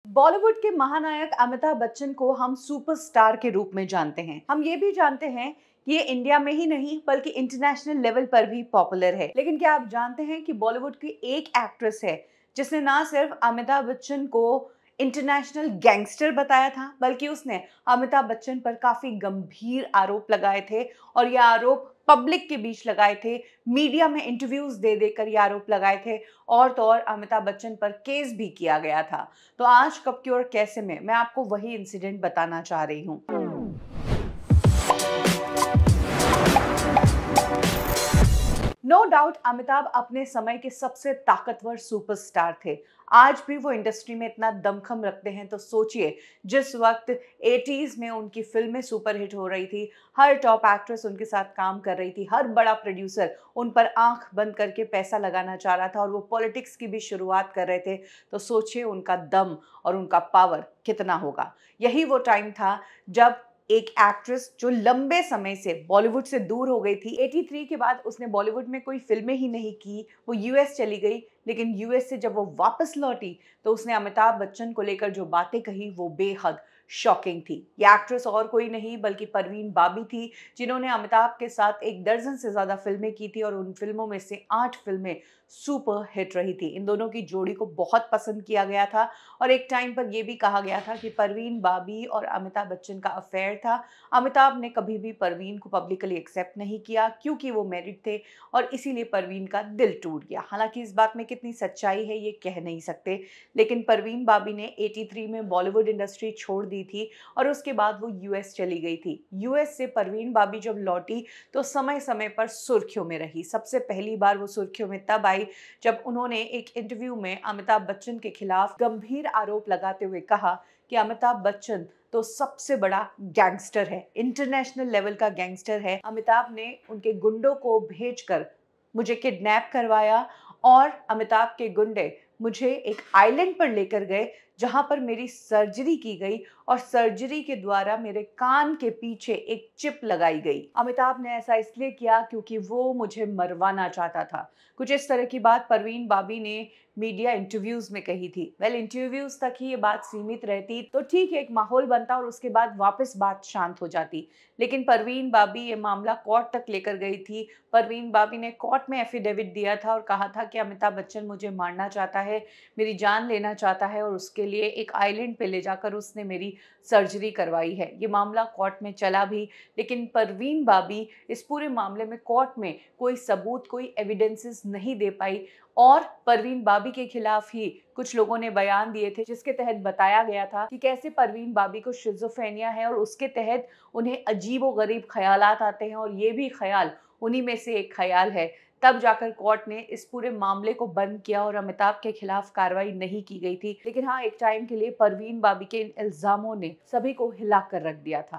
बॉलीवुड के महानायक अमिताभ बच्चन को हम सुपरस्टार के रूप में जानते हैं। हम ये भी जानते हैं कि ये इंडिया में ही नहीं बल्कि इंटरनेशनल लेवल पर भी पॉपुलर है। लेकिन क्या आप जानते हैं कि बॉलीवुड की एक एक्ट्रेस है जिसने ना सिर्फ अमिताभ बच्चन को इंटरनेशनल गैंगस्टर बताया था, बल्कि उसने अमिताभ बच्चन पर काफी गंभीर आरोप लगाए थे और ये आरोप पब्लिक के बीच लगाए थे, मीडिया में इंटरव्यूज दे देकर ये आरोप लगाए थे और तो और अमिताभ बच्चन पर केस भी किया गया था। तो आज कब क्यों और कैसे में मैं आपको वही इंसिडेंट बताना चाह रही हूँ। नो डाउट अमिताभ अपने समय के सबसे ताकतवर सुपरस्टार थे। आज भी वो इंडस्ट्री में इतना दमखम रखते हैं, तो सोचिए जिस वक्त 80s में उनकी फिल्में सुपरहिट हो रही थी, हर टॉप एक्ट्रेस उनके साथ काम कर रही थी, हर बड़ा प्रोड्यूसर उन पर आंख बंद करके पैसा लगाना चाह रहा था और वो पॉलिटिक्स की भी शुरुआत कर रहे थे, तो सोचिए उनका दम और उनका पावर कितना होगा। यही वो टाइम था जब एक एक्ट्रेस जो लंबे समय से बॉलीवुड से दूर हो गई थी, 83 के बाद उसने बॉलीवुड में कोई फिल्में ही नहीं की, वो यूएस चली गई। लेकिन यूएस से जब वो वापस लौटी तो उसने अमिताभ बच्चन को लेकर जो बातें कही वो बेहद शॉकिंग थी। ये एक्ट्रेस और कोई नहीं बल्कि परवीन बाबी थी, जिन्होंने अमिताभ के साथ 1 दर्जन से ज्यादा फिल्में की थी और उन फिल्मों में से 8 फिल्में सुपर हिट रही थी। इन दोनों की जोड़ी को बहुत पसंद किया गया था और एक टाइम पर यह भी कहा गया था कि परवीन बाबी और अमिताभ बच्चन का अफेयर था। अमिताभ ने कभी भी परवीन को पब्लिकली एक्सेप्ट नहीं किया क्योंकि वो मैरिड थे और इसीलिए परवीन का दिल टूट गया। हालांकि इस बात में कितनी सच्चाई है ये कह नहीं सकते, लेकिन परवीन बाबी ने 83 में बॉलीवुड इंडस्ट्री छोड़ दी थी और उसके बाद वो यूएस चली गई थी। यूएस से परवीन बाबी जब लौटी तो समय समय पर सुर्खियों में रही। सबसे पहली बार वो सुर्खियों में तब आई जब उन्होंने एक इंटरव्यू में अमिताभ बच्चन के खिलाफ गंभीर आरोप लगाते हुए कहा कि अमिताभ बच्चन तो सबसे बड़ा गैंगस्टर है, इंटरनेशनल लेवल का गैंगस्टर है। अमिताभ ने उनके गुंडों को भेजकर मुझे किडनैप करवाया और अमिताभ के गुंडे मुझे एक आइलैंड पर लेकर गए जहां पर मेरी सर्जरी की गई और सर्जरी के द्वारा मेरे कान के पीछे एक चिप लगाई गई। अमिताभ ने ऐसा इसलिए किया क्योंकि वो मुझे मरवाना चाहता था। कुछ इस तरह की बात परवीन बाबी ने मीडिया इंटरव्यूज में कही थी। इंटरव्यूज तक ही ये बात सीमित रहती तो ठीक है, एक माहौल बनता और उसके बाद वापस बात शांत हो जाती। लेकिन परवीन बाबी ये मामला कोर्ट तक लेकर गई थी। परवीन बाबी ने कोर्ट में एफिडेविट दिया था और कहा था कि अमिताभ बच्चन मुझे मारना चाहता है, मेरी जान लेना चाहता है और उसके लिए एक आइलैंड पे ले जाकर उसने मेरी सर्जरी करवाई है। ये मामला कोर्ट में चला भी, लेकिन परवीन बाबी इस पूरे मामले में कोर्ट में कोई सबूत, कोई एविडेंसेस नहीं दे पाई और परवीन बाबी के खिलाफ ही कुछ लोगों ने बयान दिए थे जिसके तहत बताया गया था कि कैसे परवीन बाबी को शिज़ोफ्रेनिया है और उसके तहत उन्हें अजीबोगरीब ख्यालात आते हैं और ये भी ख्याल उन्हीं में से एक ख्याल है। तब जाकर कोर्ट ने इस पूरे मामले को बंद किया और अमिताभ के खिलाफ कार्रवाई नहीं की गई थी। लेकिन हाँ, एक टाइम के लिए परवीन बाबी के इन इल्जामों ने सभी को हिला कर रख दिया था।